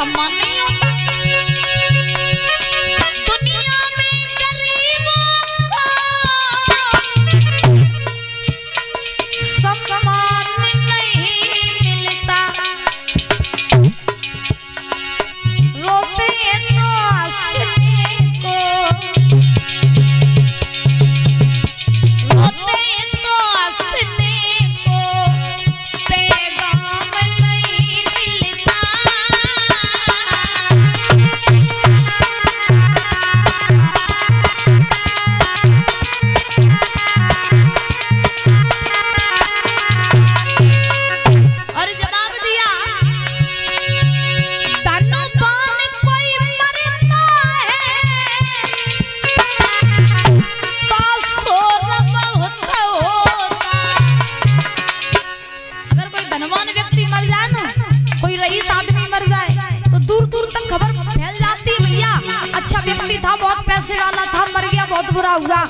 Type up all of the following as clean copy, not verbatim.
सम्मान नहीं होता। दुनिया में गरीबों को सम्मान नहीं मिलता, रोते तो हंसने को, रोते तो हंसने को पैगाम नहीं मिलता। और जवाब दिया, धनुबान कोई मरता है तो शोर बहुत होता। अगर कोई धनवान व्यक्ति मर जाए ना, कोई रईस आदमी मर जाए तो दूर दूर तक खबर फैल जाती है, भैया अच्छा व्यक्ति था, बहुत पैसे वाला था, मर गया, बहुत बुरा हुआ।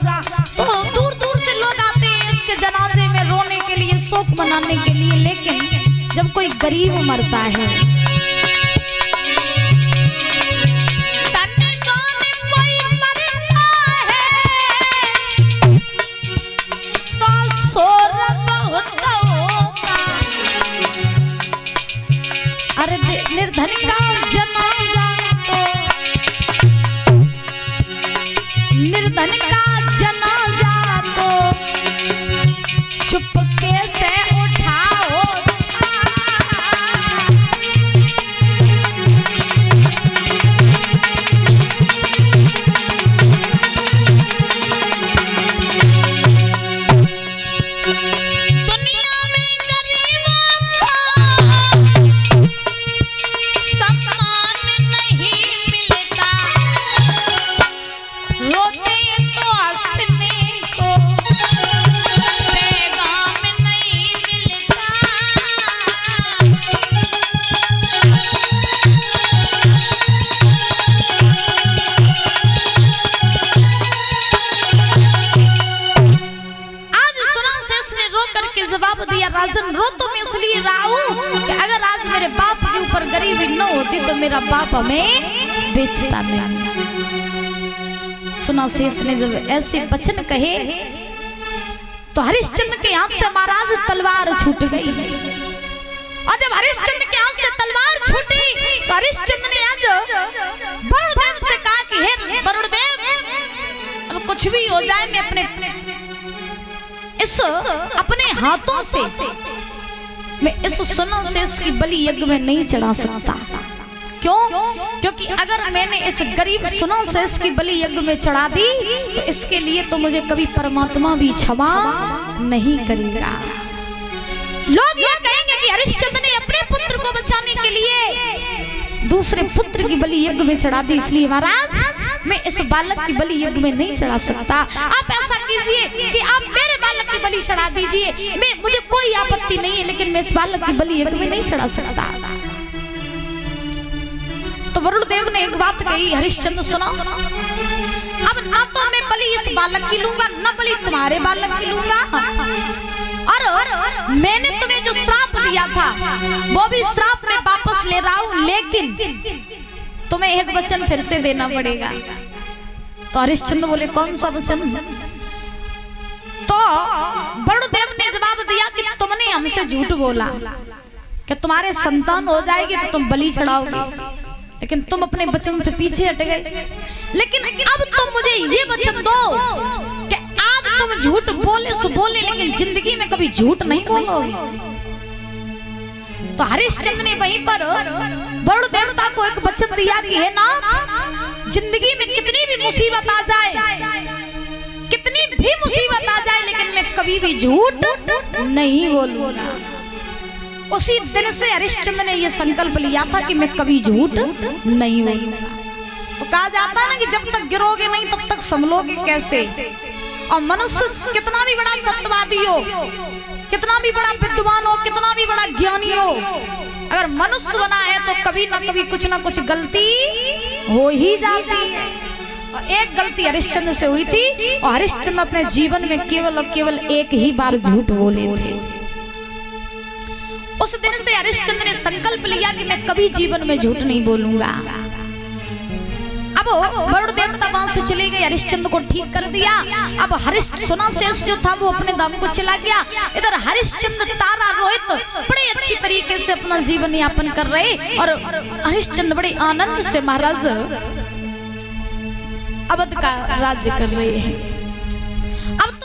तो दूर दूर से लोग आते हैं उसके जनाजे में रोने के लिए, शोक मनाने के लिए। लेकिन जब कोई गरीब मरता है, धनवान कोई मरता है तो शोर बहुत होता। अरे निर्धन का जनाजा तो, निर्धन का जनाजा तो चुपके से उठाओ। दुनिया में गरीबों को सम्मान नहीं मिलता, रोते तो हंसने को पैगाम नहीं मिलता। आज सुना शेष ने रो करके जवाब दिया, राजन रो तो मैं इसलिए रहा हूं कि अगर आज मेरे बाप के ऊपर गरीबी न होती तो मेरा बाप हमें बेचता नहीं। सुना शेष ने जब ऐसे वचन कहे तो हरिश्चंद्र के हाथ से महाराज तलवार छूट गई। और जब हरिश्चंद्र के हाथ से तलवार छूटी तो हरिश्चंद्र ने आज वरुणदेव से कहा कि हे वरुणदेव, अब कुछ भी हो जाए मैं अपने हाथों से मैं इस सुना शेष की बलि यज्ञ में नहीं चढ़ा सकता। क्यों? क्योंकि अगर मैंने इस गरीब सुना शेष की बलि यज्ञ में चढ़ा दी तो इसके लिए तो मुझे कभी परमात्मा भी क्षमा नहीं करेगा। लोग ये कहेंगे कि हरिश्चंद्र ने अपने पुत्र को बचाने के लिए दूसरे पुत्र की बलि यज्ञ में चढ़ा दी, इसलिए महाराज मैं इस बालक की बलि यज्ञ में नहीं चढ़ा सकता। आप ऐसा कीजिए कि आप मेरे बालक की बलि चढ़ा दीजिए, मुझे कोई आपत्ति नहीं है, लेकिन मैं इस बालक की बलि यज्ञ में नहीं चढ़ा सकता। तो वरुणदेव ने एक बात कही, हरिश्चंद्र सुनो, अब ना तो मैं बलि इस बालक की लूंगा, ना बलि तुम्हारे बालक की लूंगा। और मैंने तुम्हें जो श्राप दिया था वो भी श्राप में वापस ले रहा हूं, लेकिन तुम्हें एक वचन फिर से देना पड़ेगा। तो हरिश्चंद्र बोले कौन सा वचन? तो वरुणदेव ने जवाब दिया कि तुमने हमसे झूठ बोला कि तुम्हारे संतान हो जाएगी तो तुम बलि चढ़ाओगे, लेकिन तुम अपने वचन से पीछे हट गए। लेकिन अब तुम मुझे ये वचन दो कि आज तुम झूठ बोले सो बोले, लेकिन जिंदगी में कभी झूठ नहीं बोलोगे। तो हरिश्चंद्र ने वहीं पर वरुण देवता को एक वचन दिया कि हे नाथ, जिंदगी में कितनी भी मुसीबत आ जाए, कितनी भी मुसीबत आ जाए, लेकिन मैं कभी भी झूठ नहीं बोलूंगा। उसी दिन से हरिश्चंद्र ने यह संकल्प लिया था कि मैं कभी झूठ नहीं बोलूंगा। तो कहा जाता है ना कि जब तक गिरोगे नहीं तब तक संभलोगे कैसे। और मनुष्य कितना भी बड़ा सत्यवादी हो, कितना भी बड़ा विद्वान हो, कितना भी बड़ा ज्ञानी हो, अगर मनुष्य बना है तो कभी ना कभी कुछ ना कुछ गलती हो ही जाती है। और एक गलती हरिश्चंद्र से हुई थी, और हरिश्चंद्र अपने जीवन में केवल और केवल एक ही बार झूठ बोले थे। उस दिन से हरिश्चंद्र ने संकल्प लिया कि मैं कभी जीवन में झूठ नहीं बोलूंगा। अब वरुण देवता वहां से चले गए, हरिश्चंद्र को ठीक कर दिया। अब सुनाशेष जो था वो अपने धाम को चला गया। इधर हरिश्चंद्र, तारा, रोहित बड़े अच्छी तरीके से अपना जीवन यापन कर रहे और हरिश्चंद्र बड़े आनंद से महाराज अवध का राज्य कर रहे हैं।